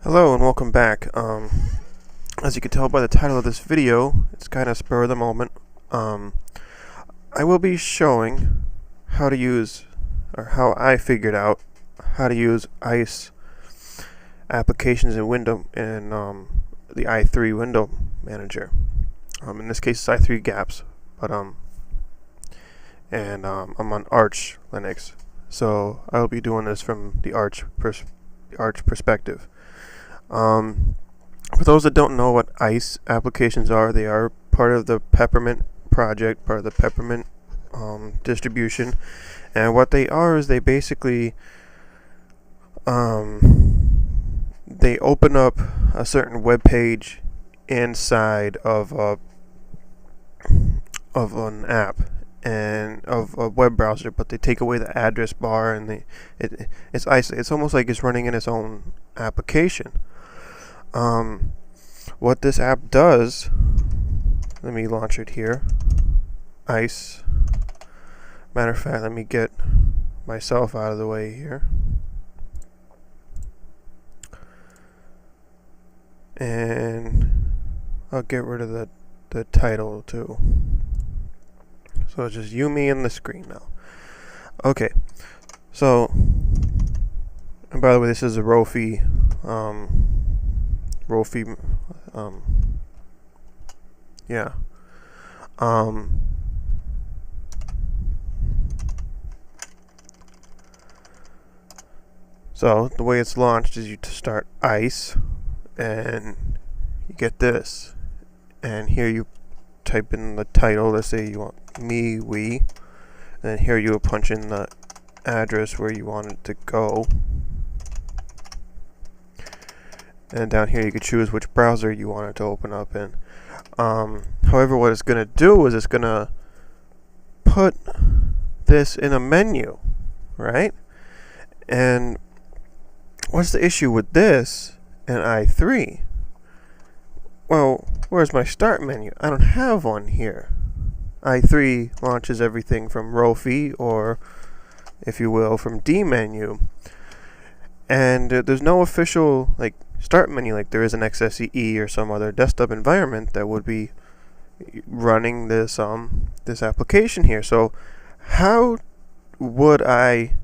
Hello and welcome back. As you can tell by the title of this video, it's kind of spur of the moment. I will be showing how to use, or how I figured out how to use ICE applications in the i3 window manager. In this case, it's i3 GApps, but I'm on Arch Linux, so I'll be doing this from the Arch perspective. For those that don't know what ICE applications are, they are part of the Peppermint project, part of the Peppermint distribution, and what they are is they basically they open up a certain web page inside of an app and of a web browser, but they take away the address bar and it's isolated. It's almost like it's running in its own application. What this app does, let me launch it here. ICE. Matter of fact, let me get myself out of the way here. And I'll get rid of the title too. So it's just you, me, and the screen now. Okay. So, and by the way, this is a Rofi yeah. So the way it's launched is you start ICE, and you get this, and here you type in the title. Let's say you want me, we, and then here you punch in the address where you want it to go. And down here you can choose which browser you want it to open up in. However, what it's going to do is it's going to put this in a menu, right? And what's the issue with this in i3? Well, where's my start menu? I don't have one here. i3 launches everything from Rofi, or if you will, from dmenu. And there's no official start menu like there is an XFCE or some other desktop environment that would be running this this application here. So how would I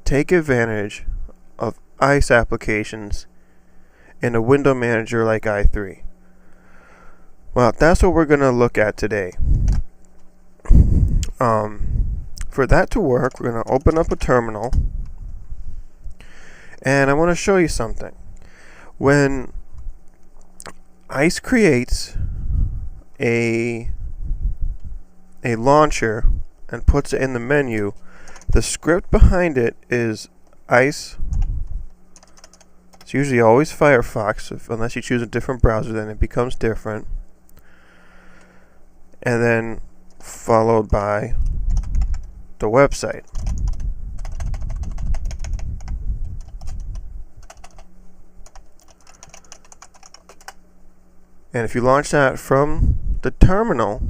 take advantage of ICE applications in a window manager like i3? Well, that's what we're going to look at today. For that to work, we're going to open up a terminal, and I want to show you something. When ICE creates a launcher and puts it in the menu, the script behind it is ICE. It's usually always Firefox, unless you choose a different browser, then it becomes different. And then followed by the website. And if you launch that from the terminal,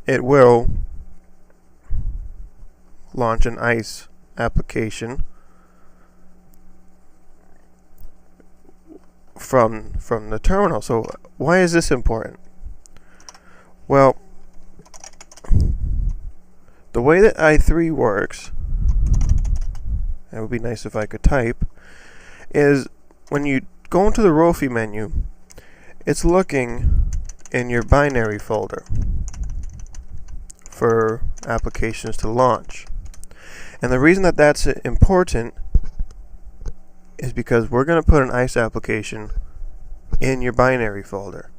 it will launch an ICE application from the terminal. So why is this important? Well, the way that i3 works, it would be nice if I could type, is when you go into the Rofi menu, it's looking in your binary folder for applications to launch. And the reason that that's important is because we're going to put an ICE application in your binary folder.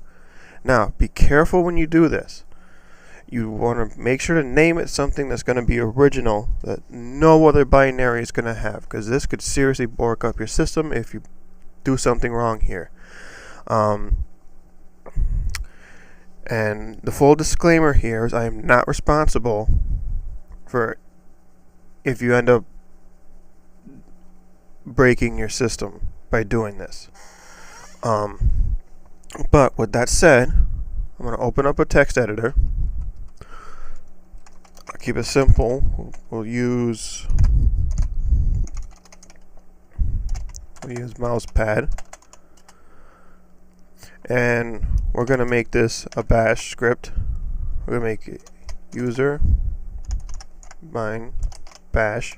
Now, be careful when you do this. You want to make sure to name it something that's going to be original, that no other binary is going to have, because this could seriously bork up your system if you do something wrong here. And the full disclaimer here is I am not responsible for if you end up breaking your system by doing this. But with that said, I'm going to open up a text editor. I'll keep it simple. We'll use We use mouse pad. And we're going to make this a bash script. We're going to make it user mine bash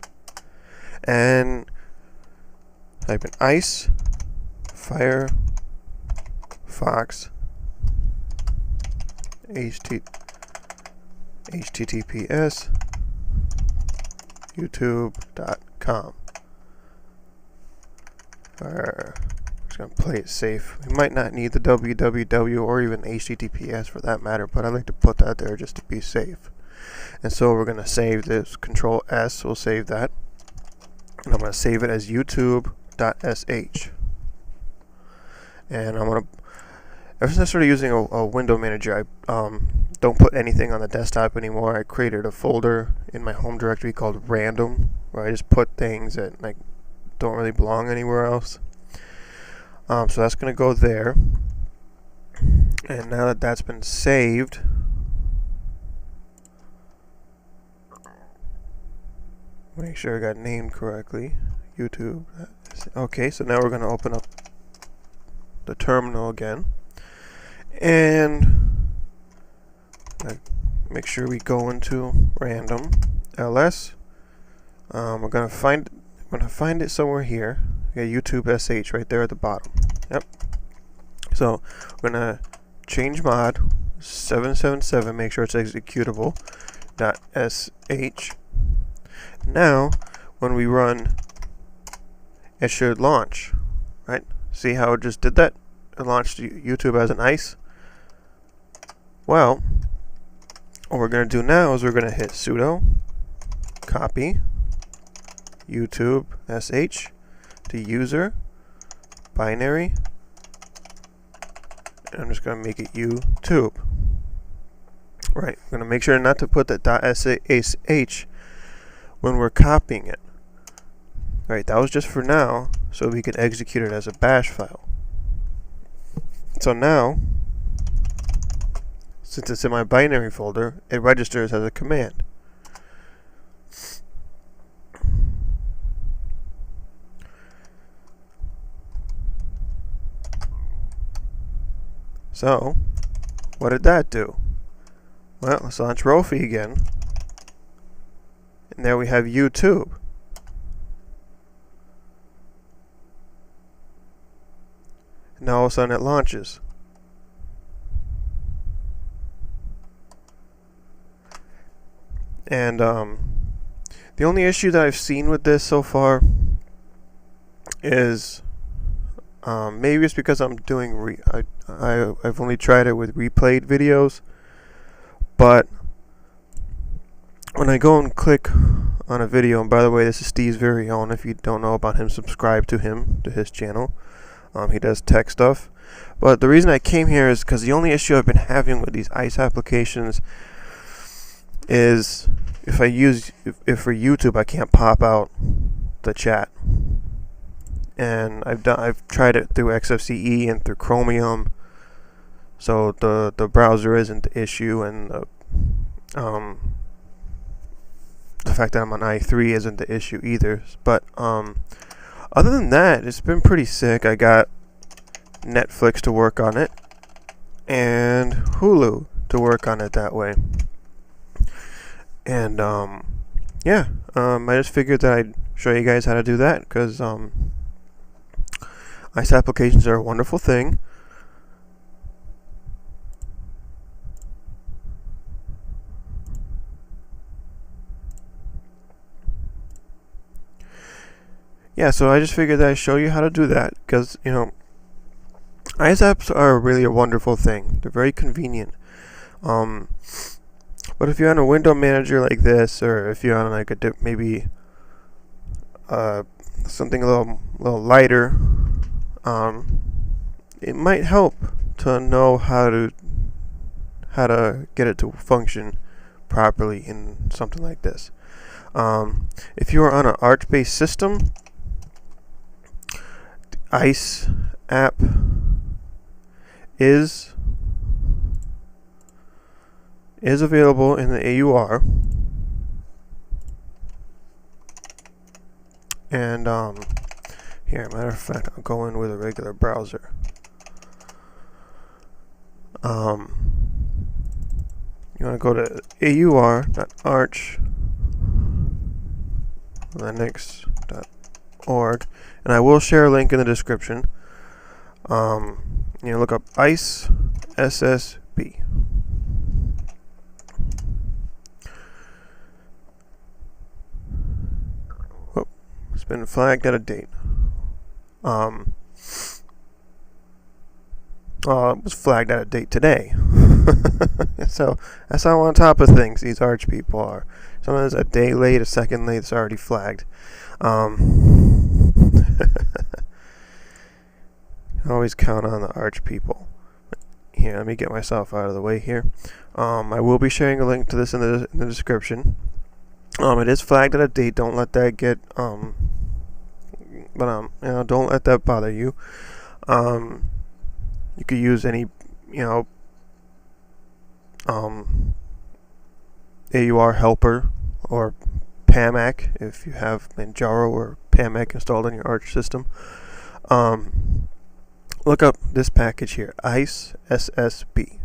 and type in ice firefox https youtube.com. We're just going to play it safe. We might not need the www or even https for that matter, but I like to put that there just to be safe. And so we're going to save this. Control S will save that. And I'm going to save it as youtube.sh. And I'm going to, ever since I started using a window manager, I don't put anything on the desktop anymore. I created a folder in my home directory called random, where I just put things that like don't really belong anywhere else. So that's going to go there. And now that that's been saved, make sure I got named correctly. YouTube. Okay, so now we're going to open up the terminal again. And make sure we go into random ls. We're going to find it somewhere here. We got YouTube sh right there at the bottom. Yep. So we're going to change mod 777, make sure it's executable .sh. Now when we run, it should launch, right? See how it just did that? It launched YouTube as an ice. Well, what we're going to do now is we're going to hit sudo copy YouTube sh to user binary, and I'm just going to make it YouTube. Right, I'm going to make sure not to put the .sh when we're copying it. Right, that was just for now, so we could execute it as a bash file. So now, since it's in my binary folder, it registers as a command. So, what did that do? Well, let's launch Rofi again. And there we have YouTube. And now all of a sudden it launches. And the only issue that I've seen with this so far is maybe it's because I'm doing I've only tried it with replayed videos, but when I go and click on a video, and by the way, this is Steve's very own. If you don't know about him, subscribe to him, to his channel. He does tech stuff. But the reason I came here is because the only issue I've been having with these ICE applications is if for YouTube I can't pop out the chat. And I've tried it through XFCE and through Chromium, so the browser isn't the issue, and the fact that I'm on i3 isn't the issue either. But other than that, it's been pretty sick. I got Netflix to work on it and Hulu to work on it that way. And yeah, I just figured that I'd show you guys how to do that, because ICE applications are a wonderful thing. Yeah, so I just figured that I'd show you how to do that, because, you know, ICE apps are really a wonderful thing. They're very convenient. But if you're on a window manager like this, or if you're on like maybe something a little lighter, it might help to know how to get it to function properly in something like this. If you are on an Arch-based system, the ICE app is available in the AUR, and Here, matter of fact, I'll go in with a regular browser. You want to go to AUR.archlinux.org, and I will share a link in the description. Look up ICE SSB. Whoop, it's been flagged out of date. It was flagged out of date today. So that's how on top of things these Arch people are. Sometimes a day late, a second late, it's already flagged. Always count on the Arch people. Here, let me get myself out of the way here. I will be sharing a link to this in the description. It is flagged out of date. Don't let that get don't let that bother you. You could use any AUR helper or PAMAC if you have Manjaro or PAMAC installed on your Arch system. Look up this package here, ICE SSB,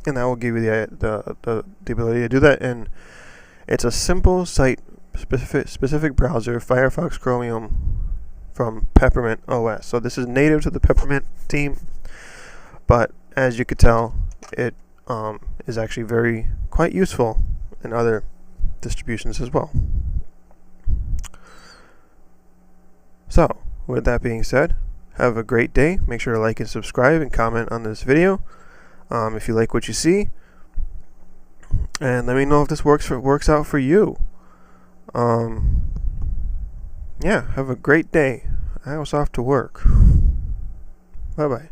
and that will give you the ability to do that. And it's a simple site-specific browser, Firefox Chromium from Peppermint OS. So this is native to the Peppermint team, but as you could tell, it is actually quite useful in other distributions as well. So, with that being said, have a great day. Make sure to like and subscribe and comment on this video if you like what you see, and let me know if this works out for you. Yeah, have a great day. I was off to work. Bye bye.